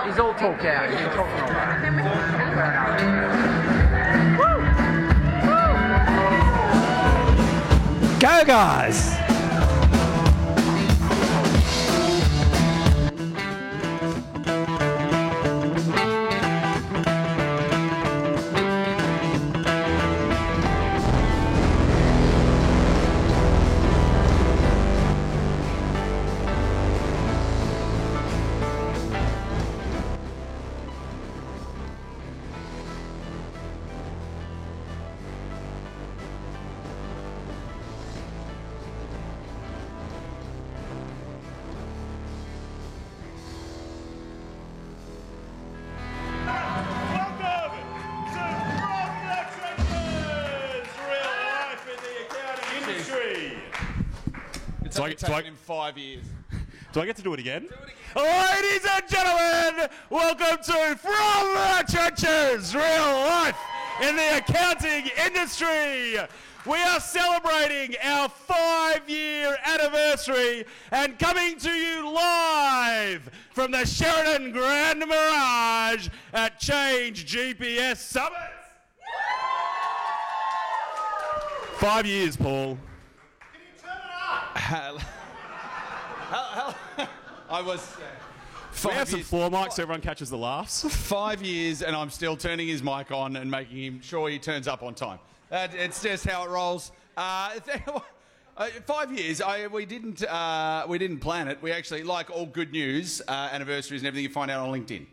He's all talked out. He's been talking all right. Go, guys! In 5 years. Do I get to do it again? Ladies and gentlemen, welcome to From the Trenches, Real Life in the Accounting Industry. We are celebrating our 5-year anniversary and coming to you live from the Sheridan Grand Mirage at Change GPS Summit. 5 years, Paul. I was. We have some floor mics so everyone catches the laughs. 5 years, and I'm still turning his mic on and making him sure he turns up on time. It's just how it rolls. 5 years. We didn't plan it. We actually, like all good news, anniversaries and everything, you find out on LinkedIn.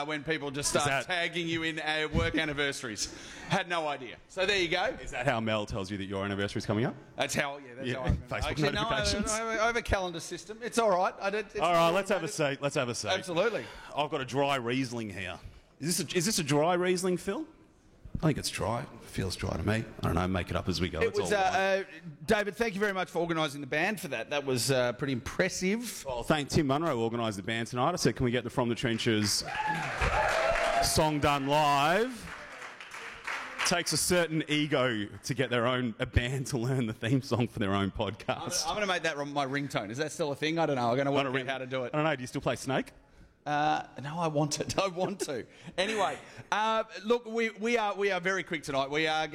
When people just start tagging you in work anniversaries. Had no idea. So there you go. Is that how Mel tells you that your anniversary is coming up? That's how I remember. Facebook Actually, notifications. No, I have a calendar system. It's all right. All right, let's have a seat. Let's have a seat. Absolutely. I've got a dry Riesling here. Is this a dry Riesling, Phil? I think it's dry. It feels dry to me. I don't know. Make it up as we go. It was, David, thank you very much for organising the band for that. That was pretty impressive. Well, thank Tim Munro organised the band tonight. I said, can we get the From the Trenches song done live? Takes a certain ego to get a band to learn the theme song for their own podcast. I'm going to make that my ringtone. Is that still a thing? I don't know. I'm going to work out how to do it. I don't know. Do you still play Snake? No, I want it. I want to. Anyway, look, we are very quick tonight. We are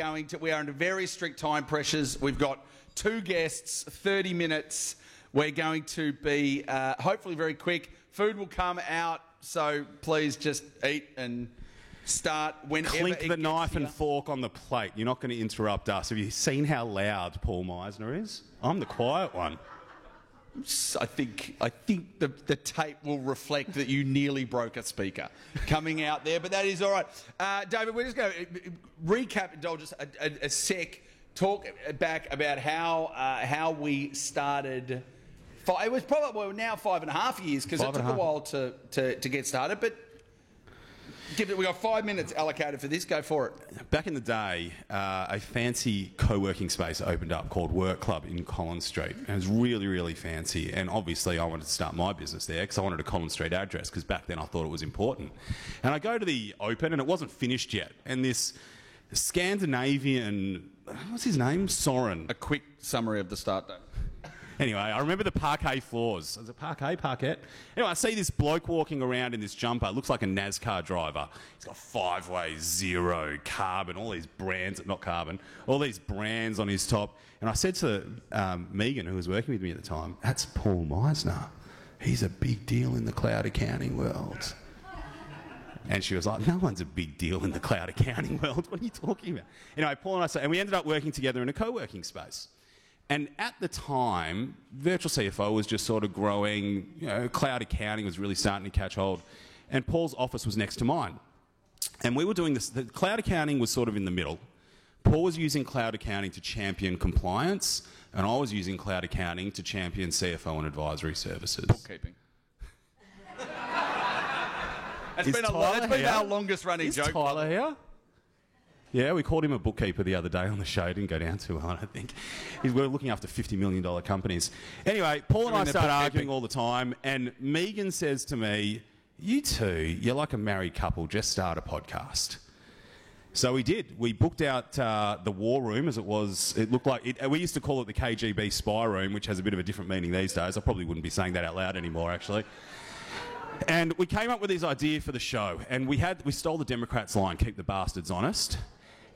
under very strict time pressures. We've got 2 guests, 30 minutes. We're going to be hopefully very quick. Food will come out, so please just eat and start whenever. Clink the knife and fork on the plate. You're not going to interrupt us. Have you seen how loud Paul Meisner is? I'm the quiet one. I think the tape will reflect that you nearly broke a speaker coming out there, but that is all right. David, we're just going to recap, indulge us a sec, talk back about how we started. It was probably now 5.5 years because it took a while to get started, but we've got 5 minutes allocated for this. Go for it. Back in the day, a fancy co-working space opened up called Work Club in Collins Street. And it was really, really fancy. And obviously I wanted to start my business there because I wanted a Collins Street address because back then I thought it was important. And I go to the open and it wasn't finished yet. And this Scandinavian, what's his name? Soren. A quick summary of the start date. Anyway, I remember the parquet floors. Is it parquet? Anyway, I see this bloke walking around in this jumper. It looks like a NASCAR driver. He's got 5-way, zero, carbon, all these brands, not carbon, all these brands on his top. And I said to Megan, who was working with me at the time, that's Paul Meisner. He's a big deal in the cloud accounting world. And she was like, no one's a big deal in the cloud accounting world. What are you talking about? Anyway, Paul and I said, and we ended up working together in a co-working space. And at the time, Virtual CFO was just sort of growing, cloud accounting was really starting to catch hold. And Paul's office was next to mine. And we were doing this, the cloud accounting was sort of in the middle. Paul was using cloud accounting to champion compliance, and I was using cloud accounting to champion CFO and advisory services. Bookkeeping. It's been our longest running joke. Is Tyler here? Yeah, we called him a bookkeeper the other day on the show. Didn't go down too hard, I think. We're looking after $50 million companies. Anyway, Paul and I start arguing all the time, and Megan says to me, you two, you're like a married couple, just start a podcast. So we did. We booked out the war room, as it was. It looked like we used to call it the KGB spy room, which has a bit of a different meaning these days. I probably wouldn't be saying that out loud anymore, actually. And we came up with this idea for the show, and we stole the Democrats' line, keep the bastards honest.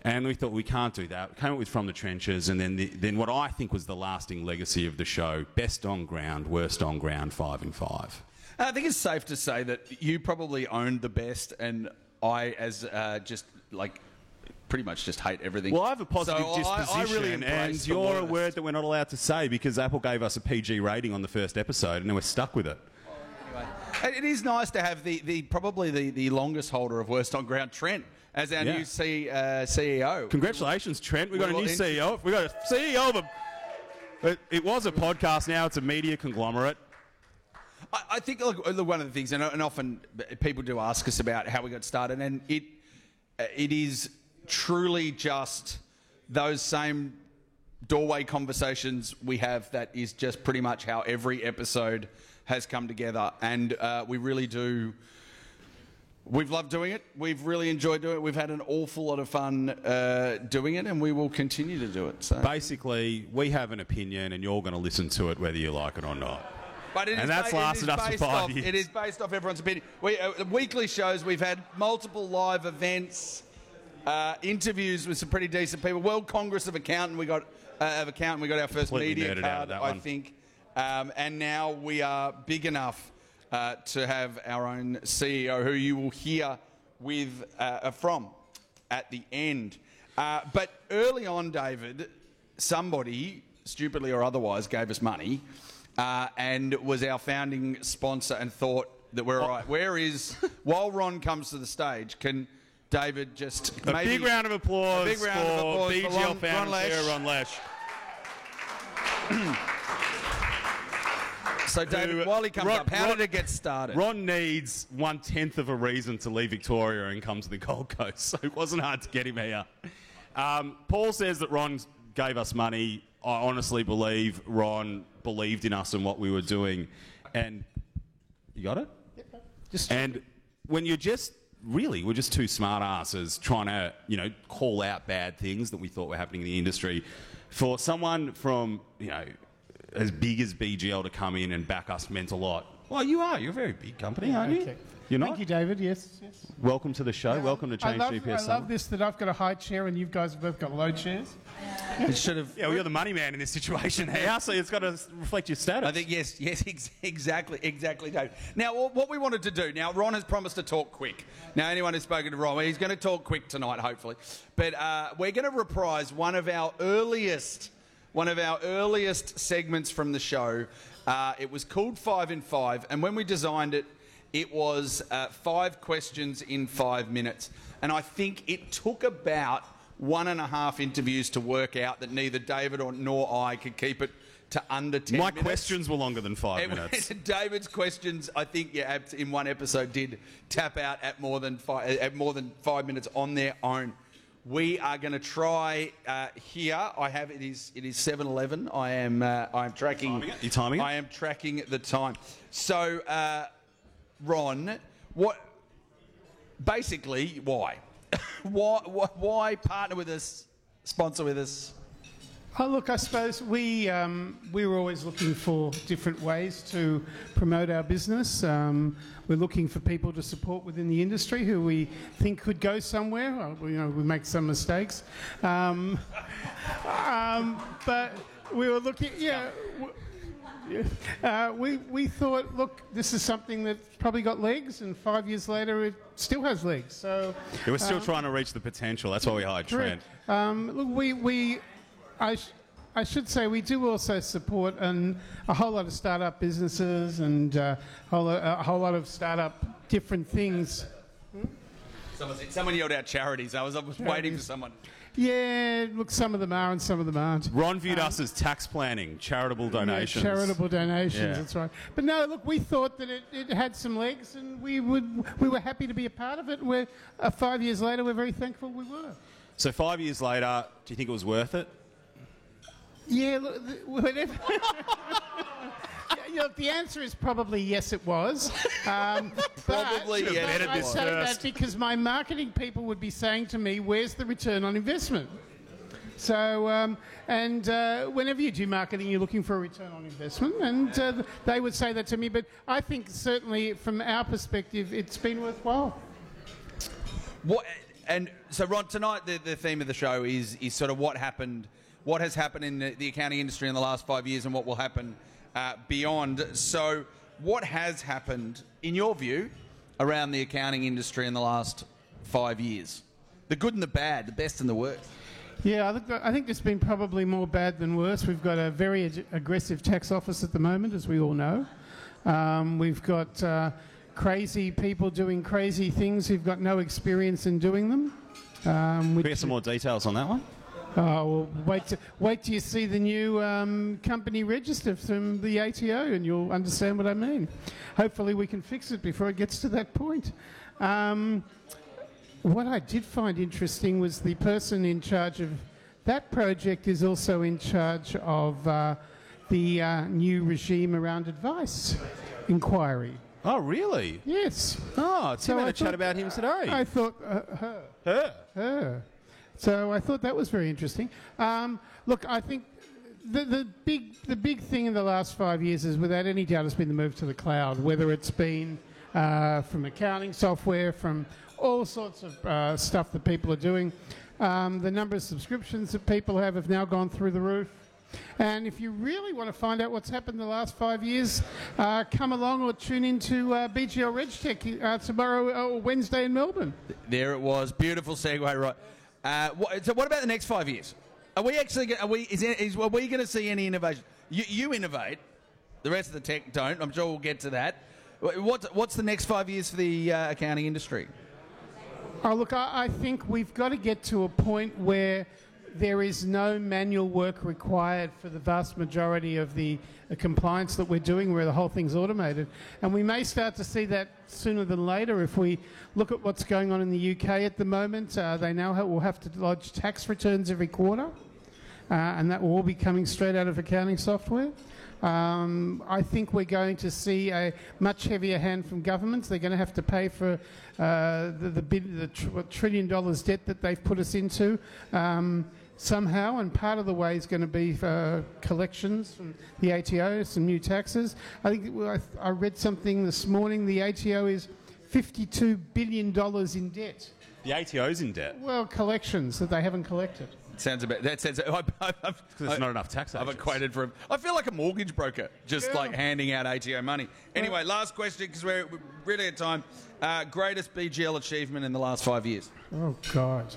And we thought, we can't do that. We came up with From the Trenches, and then what I think was the lasting legacy of the show, best on ground, worst on ground, 5 and 5. I think it's safe to say that you probably owned the best, and I, as pretty much just hate everything. Well, I have a positive So disposition, I really and embrace the you're a worst. word that we're not allowed to say because Apple gave us a PG rating on the first episode, and then we're stuck with it. It is nice to have probably the longest holder of worst on ground, Trent, as our new CEO. Congratulations, Trent. We've got a new CEO. We've got a CEO of a... It was a podcast, now it's a media conglomerate. I think, look, one of the things, and often people do ask us about how we got started, and it is truly just those same doorway conversations we have that is just pretty much how every episode has come together, and we really do. We've loved doing it. We've really enjoyed doing it. We've had an awful lot of fun doing it, and we will continue to do it. So basically, we have an opinion, and you're going to listen to it whether you like it or not. But and that's lasted us for 5 years. It is based off everyone's opinion. Weekly shows, we've had multiple live events, interviews with some pretty decent people. World Congress of Accountant, we got our first media card, I think. And now we are big enough to have our own CEO, who you will hear from at the end. But early on, David, somebody, stupidly or otherwise, gave us money and was our founding sponsor and thought that we're all right. While Ron comes to the stage, can David just a big round of applause for BGL founder Ron Lesh. So, David, while he comes up, how did it get started? Ron needs 1/10 of a reason to leave Victoria and come to the Gold Coast, so it wasn't hard to get him here. Paul says that Ron gave us money. I honestly believe Ron believed in us and what we were doing. And you got it? Just and when we're just two smart asses trying to, call out bad things that we thought were happening in the industry. For someone from, as big as BGL to come in and back us meant a lot. Well, you are. You're a very big company, aren't you? Okay. You're not? Thank you, David. Yes. Welcome to the show. Welcome to Change GPS. I love this, that I've got a high chair and you guys have both got low chairs. It should have. Yeah, well, you're the money man in this situation here, so it's got to reflect your status. I think, yes, exactly, David. Now, what we wanted to do, now, Ron has promised to talk quick. Now, anyone who's spoken to Ron, he's going to talk quick tonight, hopefully. But we're going to reprise one of our earliest segments from the show. It was called 5 in 5, and when we designed it, it was 5 questions in 5 minutes. And I think it took about 1.5 interviews to work out that neither David nor I could keep it to under 10 minutes. My questions were longer than 5 minutes. David's questions, I think, in one episode did tap out at more than 5 minutes on their own. We are going to try here. It is 7:11. I am tracking. You're timing it? I am tracking the time. So, Ron, basically, why? why partner with us, sponsor with us? Oh, look, I suppose we were always looking for different ways to promote our business. We're looking for people to support within the industry who we think could go somewhere. We make some mistakes. But we were looking, we thought, look, this is something that's probably got legs, and 5 years later it still has legs. So we're still trying to reach the potential. That's why we hired Trent. Look, I should say we do also support a whole lot of startup businesses and a whole lot of startup different things. Someone yelled out charities. I was waiting for someone. Yeah, look, some of them are and some of them aren't. Ron viewed us as tax planning, charitable donations. Yeah, charitable donations, that's right. But no, look, we thought that it had some legs, and we were happy to be a part of it. 5 years later, we're very thankful we were. So 5 years later, do you think it was worth it? Yeah, look, whatever. The answer is probably yes, it was. Probably, yeah. But I say that because my marketing people would be saying to me, "Where's the return on investment?" So, whenever you do marketing, you're looking for a return on investment, and they would say that to me. But I think certainly from our perspective, it's been worthwhile. And so, Ron, tonight the theme of the show is sort of what has happened in the accounting industry in the last 5 years and what will happen beyond. So what has happened, in your view, around the accounting industry in the last 5 years? The good and the bad, the best and the worst. Yeah, I think there's been probably more bad than worse. We've got a very aggressive tax office at the moment, as we all know. We've got crazy people doing crazy things who've got no experience in doing them. Can we get some more details on that one? Oh, well, wait till you see the new company register from the ATO and you'll understand what I mean. Hopefully we can fix it before it gets to that point. What I did find interesting was the person in charge of that project is also in charge of the new regime around advice inquiry. Oh, really? Yes. Oh, Tim had a chat about him today. I thought her. So I thought that was very interesting. Look, I think the big thing in the last 5 years is, without any doubt, has been the move to the cloud. Whether it's been from accounting software, from all sorts of stuff that people are doing, the number of subscriptions that people have now gone through the roof. And if you really want to find out what's happened in the last 5 years, come along or tune into BGL RegTech tomorrow or Wednesday in Melbourne. There it was. Beautiful segue, right? So what about the next 5 years? Are we actually are we going to see any innovation? You innovate, the rest of the tech don't. I'm sure we'll get to that. What's the next 5 years for the accounting industry? Oh, look, I think we've got to get to a point where there is no manual work required for the vast majority of the compliance that we're doing, where the whole thing's automated. And we may start to see that sooner than later if we look at what's going on in the UK at the moment. They now will have to lodge tax returns every quarter, and that will all be coming straight out of accounting software. I think we're going to see a much heavier hand from governments. They're going to have to pay for the $1 trillion debt that they've put us into somehow, and part of the way is going to be collections from the ATO, some new taxes. I think I read something this morning. The ATO is $52 billion in debt. The ATO's in debt? Well, collections that they haven't collected. Sounds about that. Sounds because there's not enough tax agents. I've equated for him. I feel like a mortgage broker, just like handing out ATO money. Anyway, last question, because we're really at time. Greatest BGL achievement in the last 5 years? Oh God.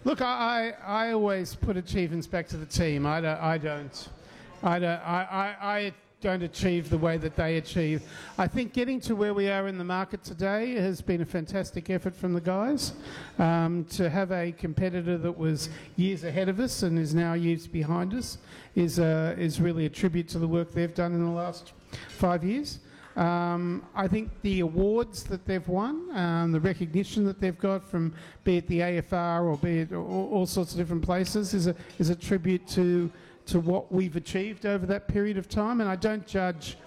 Look, I always put achievements back to the team. I don't achieve the way that they achieve. I think getting to where we are in the market today has been a fantastic effort from the guys. To have a competitor that was years ahead of us and is now years behind us is really a tribute to the work they've done in the last 5 years. I think the awards that they've won, the recognition that they've got from, be it the AFR or be it all sorts of different places, is a tribute to what we've achieved over that period of time. And I don't judge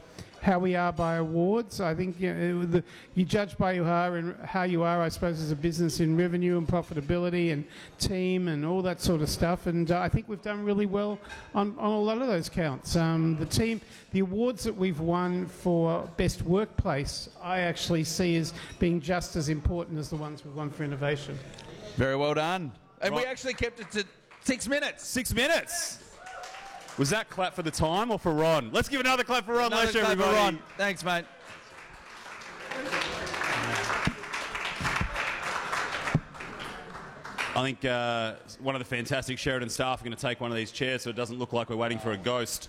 how we are by awards. I think you judge by how you are, I suppose, as a business in revenue and profitability and team and all that sort of stuff. And I think we've done really well on a lot of those counts. The awards that we've won for Best Workplace, I actually see as being just as important as the ones we've won for innovation. Very well done. And we actually kept it to 6 minutes. 6 minutes. Was that clap for the time or for Ron? Let's give another clap for Ron. Another clap everybody. for Ron. Thanks, mate. I think one of the fantastic Sheridan staff are going to take one of these chairs so it doesn't look like we're waiting for a ghost.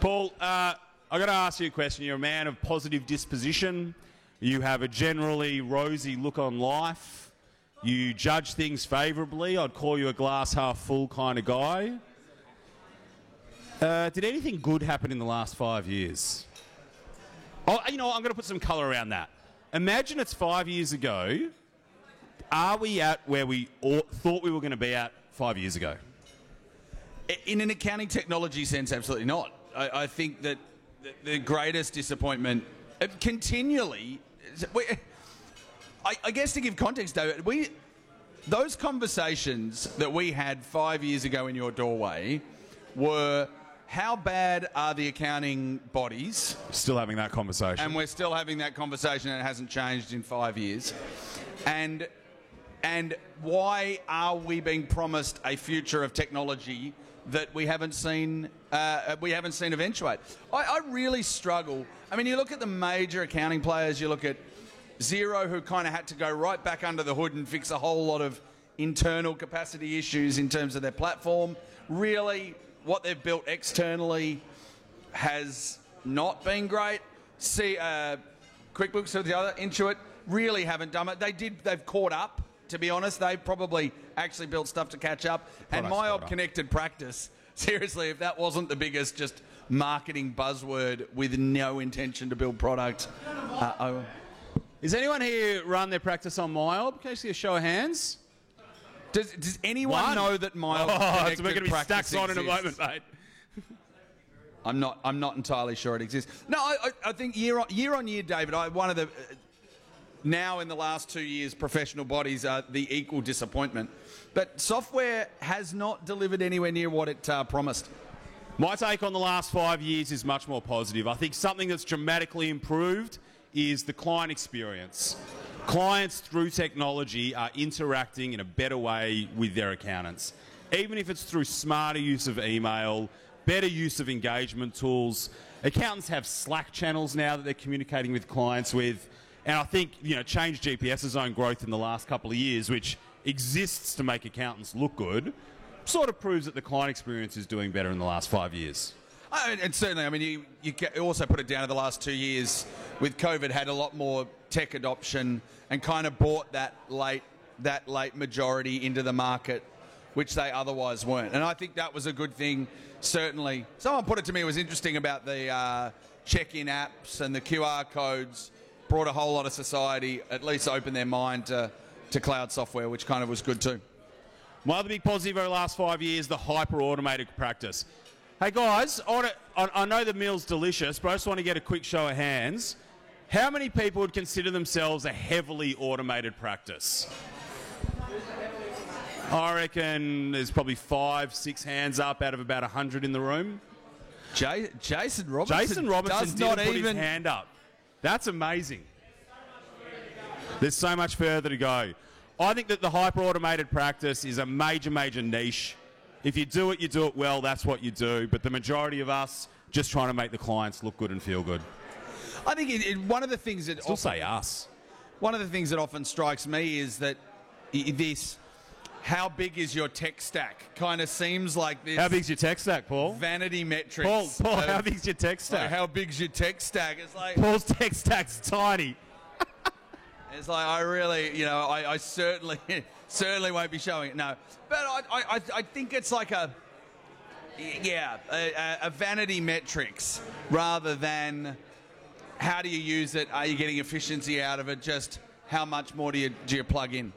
Paul, I've got to ask you a question. You're a man of positive disposition. You have a generally rosy look on life. You judge things favourably. I'd call you a glass half full kind of guy. Did anything good happen in the last 5 years? Oh, I'm going to put some colour around that. Imagine it's 5 years ago. Are we at where we thought we were going to be at 5 years ago? In an accounting technology sense, absolutely not. I think that the greatest disappointment continually... I guess to give context, David, those conversations that we had 5 years ago in your doorway were, how bad are the accounting bodies? Still having that conversation. And we're still having that conversation, and it hasn't changed in 5 years. And why are we being promised a future of technology that we haven't seen eventuate? I really struggle. I mean, you look at the major accounting players, you look at Xero, who kind of had to go right back under the hood and fix a whole lot of internal capacity issues in terms of their platform. Really, what they've built externally has not been great. See, QuickBooks or the other, Intuit, really haven't done it. They've caught up, to be honest. They've probably actually built stuff to catch up. And MYOB Connected Practice, seriously, if that wasn't the biggest just marketing buzzword with no intention to build product. Is anyone here run their practice on MYOB? Can I see a show of hands? Does anyone know that MYOB Connected we're going to be Practice stacks on in a exists? moment, mate. I'm not entirely sure it exists. No, I think year on year, David, one of the now in the last 2 years, professional bodies are the equal disappointment. But software has not delivered anywhere near what it promised. My take on the last 5 years is much more positive. I think something that's dramatically improved is the client experience. Clients, through technology, are interacting in a better way with their accountants. Even if it's through smarter use of email, better use of engagement tools. Accountants have Slack channels now that they're communicating with clients with. And I think, Change GPS's own growth in the last couple of years, which exists to make accountants look good, sort of proves that the client experience is doing better in the last 5 years. And certainly, I mean, you also put it down to the last 2 years with COVID, had a lot more tech adoption and kind of brought that late majority into the market, which they otherwise weren't. And I think that was a good thing, certainly. Someone put it to me, it was interesting about the check-in apps and the QR codes, brought a whole lot of society, at least opened their mind to cloud software, which kind of was good too. My other big positive over the last 5 years, the hyper-automated practice. Hey guys, I know the meal's delicious, but I just want to get a quick show of hands. How many people would consider themselves a heavily automated practice? I reckon there's probably 5-6 hands up out of about 100 in the room. Jason Robinson. Jason Robinson does didn't not put even his hand up. That's amazing. There's so much further to go. I think that the hyper-automated practice is a major, major niche. If you do it well, that's what you do. But the majority of us just trying to make the clients look good and feel good. I think one of the things that Still say us. One of the things that often strikes me is that this, how big is your tech stack, kind of seems like this. How big's your tech stack, Paul? Vanity metrics. Paul, how big's your tech stack? Like, how big's your tech stack? It's like Paul's tech stack's tiny. It's like, I really, I certainly won't be showing it. No, but I think it's like a vanity metrics rather than how do you use it? Are you getting efficiency out of it? Just how much more do you plug in?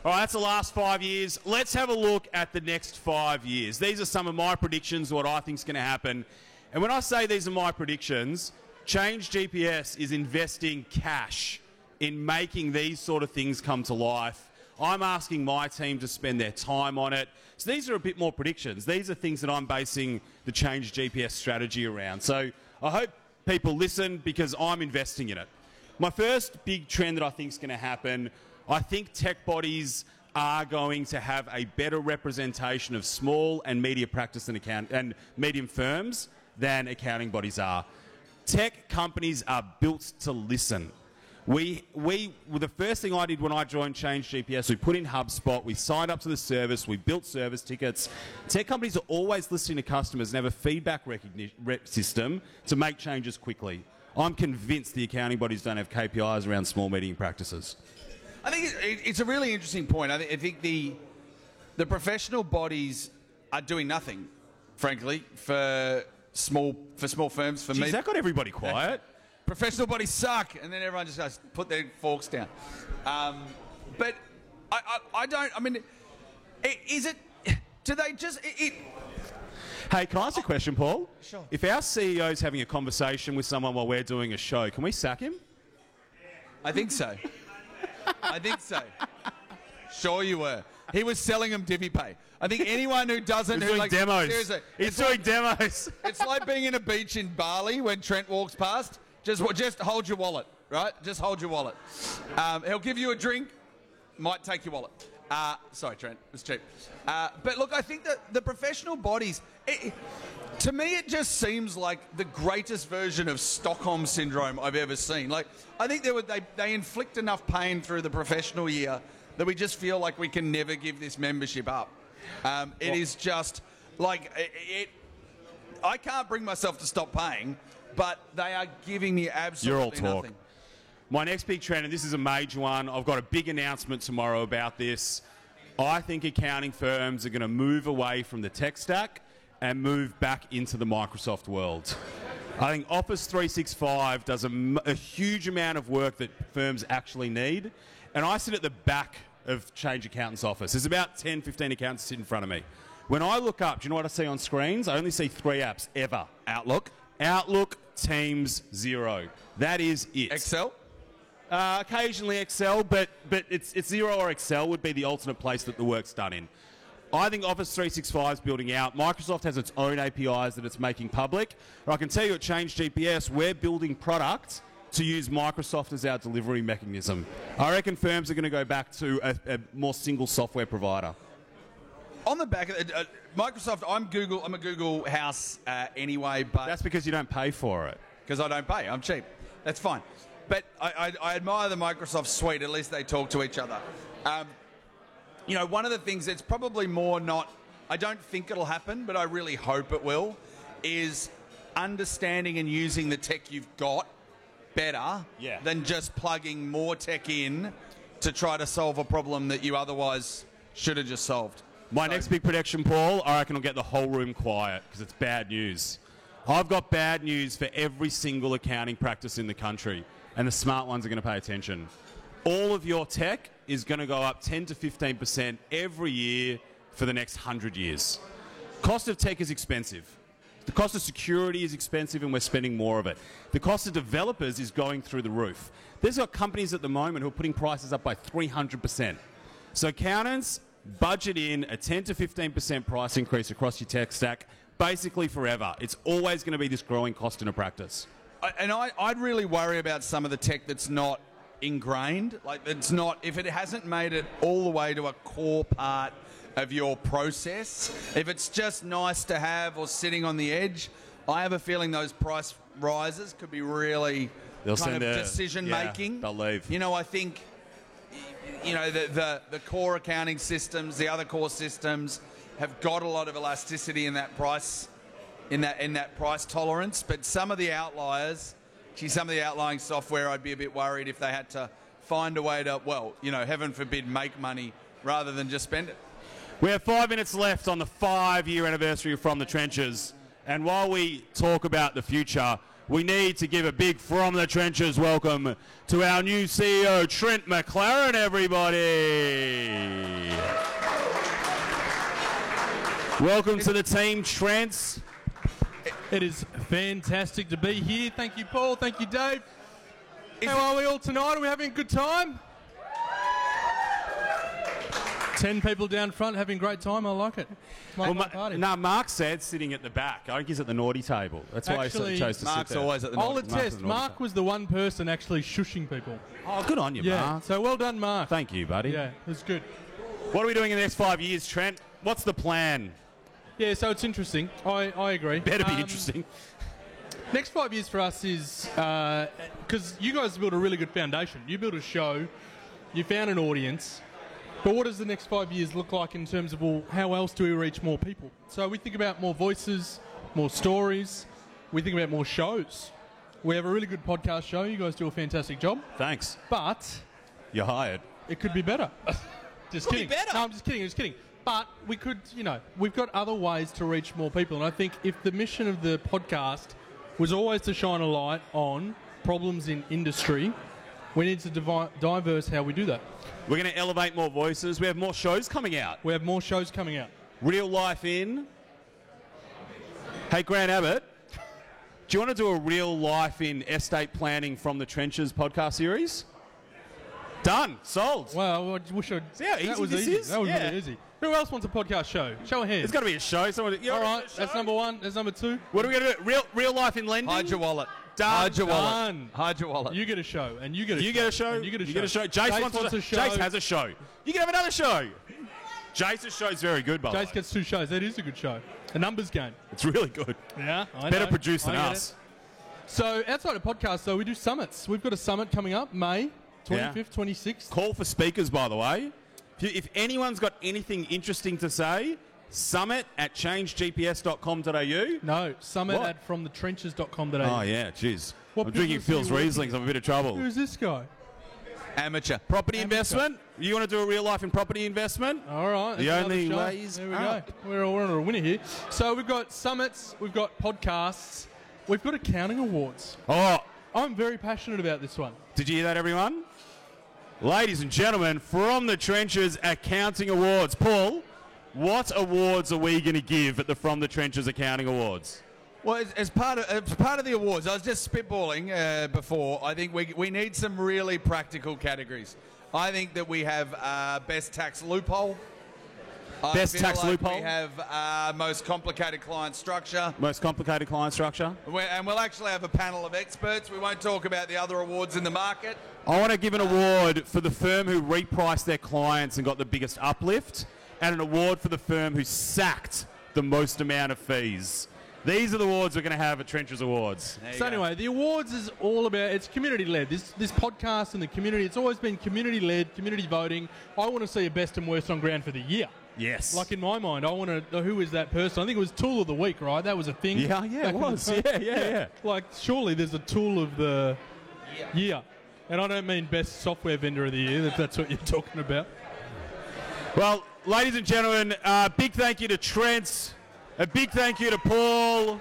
All right, that's the last 5 years. Let's have a look at the next 5 years. These are some of my predictions, what I think is going to happen. And when I say these are my predictions, Change GPS is investing cash in making these sort of things come to life. I'm asking my team to spend their time on it. So these are a bit more predictions. These are things that I'm basing the Change GPS strategy around. So I hope people listen because I'm investing in it. My first big trend that I think is going to happen, I think tech bodies are going to have a better representation of small and medium practice and medium firms than accounting bodies are. Tech companies are built to listen. The first thing I did when I joined Change GPS, we put in HubSpot, we signed up to the service, we built service tickets. Tech companies are always listening to customers and have a feedback system to make changes quickly. I'm convinced the accounting bodies don't have KPIs around small, medium practices. I think it's a really interesting point. I think the professional bodies are doing nothing, frankly, for small firms. For me, that got everybody quiet. Professional bodies suck, and then everyone just goes, put their forks down. But I don't. I mean, is it? Do they just? Hey, can I ask a question, Paul? Sure. If our CEO's having a conversation with someone while we're doing a show, can we sack him? I think so. I think so. Sure you were. He was selling them DiviPay. I think anyone who doesn't... He's doing demos. Seriously. He's doing demos. It's like being in a beach in Bali when Trent walks past. Just hold your wallet, right? Just hold your wallet. He'll give you a drink, might take your wallet. Sorry, Trent, it was cheap. But look, I think that the professional bodies, to me, it just seems like the greatest version of Stockholm Syndrome I've ever seen. Like, I think they inflict enough pain through the professional year that we just feel like we can never give this membership up. It is just like I can't bring myself to stop paying, but they are giving me absolutely You're all talk. nothing. My next big trend, and this is a major one, I've got a big announcement tomorrow about this. I think accounting firms are going to move away from the tech stack and move back into the Microsoft world. I think Office 365 does a huge amount of work that firms actually need, and I sit at the back of Change Accountant's office. There's about 10, 15 accountants sitting in front of me. When I look up, do you know what I see on screens? I only see 3 apps ever. Outlook, Teams, Xero. That is it. Excel? Occasionally Excel, but it's Xero or Excel would be the alternate place that the work's done in. I think Office 365 is building out. Microsoft has its own APIs that it's making public. And I can tell you at Change GPS, we're building product to use Microsoft as our delivery mechanism. I reckon firms are going to go back to a more single software provider. On the back of Microsoft, I'm a Google house anyway, but... That's because you don't pay for it. Because I don't pay. I'm cheap. That's fine. But I admire the Microsoft suite. At least they talk to each other. You know, one of the things that's probably more not... I don't think it'll happen, but I really hope it will, is understanding and using the tech you've got better than just plugging more tech in to try to solve a problem that you otherwise should have just solved. My next big prediction, Paul, I reckon will get the whole room quiet because it's bad news. I've got bad news for every single accounting practice in the country, and the smart ones are going to pay attention. All of your tech is going to go up 10 to 15% every year for the next 100 years. Cost of tech is expensive. The cost of security is expensive, and we're spending more of it. The cost of developers is going through the roof. There's got companies at the moment who are putting prices up by 300%. So accountants, budget in a 10 to 15% price increase across your tech stack, basically forever. It's always going to be this growing cost in a practice. And I'd really worry about some of the tech that's not ingrained. Like, it's not, if it hasn't made it all the way to a core part of your process, if it's just nice to have or sitting on the edge, I have a feeling those price rises could be really decision making. They'll leave. You know, I think, you know, the core accounting systems, the other core systems have got a lot of elasticity in that price, in that price tolerance. But some of the outliers, some of the outlying software, I'd be a bit worried if they had to find a way to, well, you know, heaven forbid, make money rather than just spend it. We have 5 minutes left on the 5-year anniversary of From the Trenches. And while we talk about the future, we need to give a big From the Trenches welcome to our new CEO, Trent McLaren, everybody. Welcome to the team, Trent. It is fantastic to be here. Thank you, Paul. Thank you, Dave. How are we all tonight? Are we having a good time? 10 people down front having a great time. I like it. Like my party. No, Mark said sitting at the back. I think he's at the naughty table. That's why Actually, he chose to Mark's sit there. always at the I'll naughty attest, Mark was the one person actually shushing people. Oh, good on you, Yeah, Mark. so well done, Mark. Thank you, buddy. Yeah, it was good. What are we doing in the next 5 years, Trent? What's the plan? Yeah, so it's interesting. I agree. Better be interesting. Next 5 years for us is, because you guys built a really good foundation. You built a show, you found an audience, but what does the next 5 years look like in terms of, well, how else do we reach more people? So we think about more voices, more stories, we think about more shows. We have a really good podcast show. You guys do a fantastic job. Thanks. But You're hired. it could be better. Just kidding. better. No, I'm just kidding. But we could, you know, we've got other ways to reach more people. And I think if the mission of the podcast was always to shine a light on problems in industry, we need to diverse how we do that. We're going to elevate more voices. We have more shows coming out. We have more shows coming out. Real Life In. Hey, Grant Abbott, do you want to do a Real Life in Estate Planning From the Trenches podcast series? Done. Sold. Well, I wish I'd... See how easy that was this easy. is? That was Yeah. really easy. Who else wants a podcast show? Show of hands. There's got to be a show. Someone, All right, that's number one. That's number two. What are we going to do? Real life in lending? Hide your wallet. Done. Hide your wallet. Done. Hide your wallet. You get a show, and you get a You show. get a show. And you get a show. Jace wants a show. Jace has a show. You can have another show. Jace's show is very good, by the way. Jace gets 2 shows. That is a good show. A numbers game. It's really good. Yeah, I Better know. produced than I get us. it. So outside of podcasts, though, we do summits. We've got a summit coming up, May 25th, Yeah. 26th. Call for speakers, by the way. If anyone's got anything interesting to say, summit@changegps.com.au. No, summit What? at fromthetrenches.com.au. Oh, yeah, jeez. What I'm drinking business are Phil's you working Rieslings. I'm in a bit of trouble. Who's this guy? Amateur. Property Amateur. investment? You want to do a real life in property investment? All right. The that's only another show. way is There we up. go. We're on a winner here. So we've got summits, we've got podcasts, we've got accounting awards. Oh, I'm very passionate about this one. did you hear that, everyone? Ladies and gentlemen, From the Trenches Accounting Awards. Paul, what awards are we going to give at the From the Trenches Accounting Awards? Well, as part of the awards, I was just spitballing before. I think we need some really practical categories. I think that we have best tax loophole. Best I feel tax like loophole. We have most complicated client structure. Most complicated client structure? And we'll actually have a panel of experts. We won't talk about the other awards in the market. I want to give an award for the firm who repriced their clients and got the biggest uplift, and an award for the firm who sacked the most amount of fees. These are the awards we're going to have at Trenches Awards. There you So go. anyway, the awards is all about, it's community-led. This podcast and the community, it's always been community-led, community voting. I want to see a best and worst on ground for the year. Yes. Like in my mind, I want to know who is that person. I think it was Tool of the Week, right? That was a thing. Yeah, back it in the was. day. Yeah. Like, surely there's a Tool of the year. And I don't mean best software vendor of the year, if that's what you're talking about. Well, ladies and gentlemen, big thank you to Trent. A big thank you to Paul.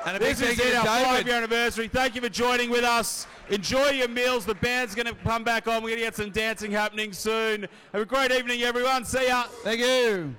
And a big This is thank you it, to our David. 5-year anniversary. Thank you for joining with us. Enjoy your meals. The band's going to come back on. We're going to get some dancing happening soon. Have a great evening, everyone. See ya. Thank you.